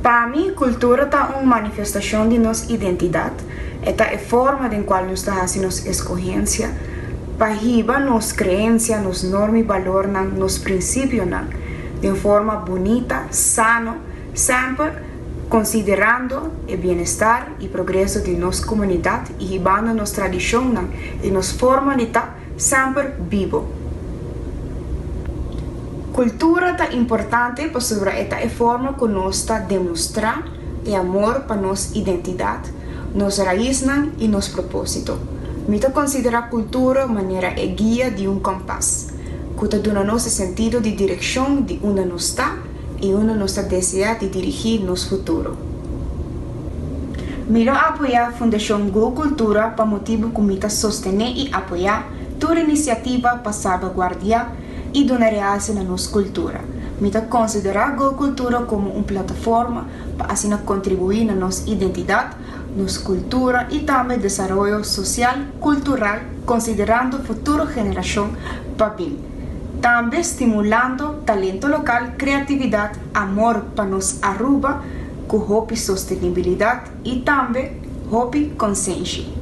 Para mim, cultura está uma manifestação de nossa identidade. Esta é a forma em qual nós fazemos escolhência, para riba nos crenças, nos normas e valores, nos princípios, de forma bonita, sana, sempre considerando o bem-estar e progresso de nossa comunidade e ribando nossa tradição e nossa forma de estar sempre vivo. Cultura é importante para sobre esta forma que nós demonstrar o amor para nossa identidade, nossa raiz e nosso propósito. Me considera cultura maneira é guia de compás, que dá nosso sentido de direção de onde nós está e onde nós deseja de dirigir nosso futuro. Miro apoiar a Fundação Go Cultura para motivo que me sostener e apoiar toda iniciativa para salvaguardar e donar realce na nossa cultura. Me considerar Go Cultura como uma plataforma para assim contribuir na nossa identidade, nossa cultura e também desenvolvimento social, cultural, considerando a futura geração para vir. Também estimulando talento local, criatividade, amor para nos Aruba, com hope sustentabilidade e também hope consciência.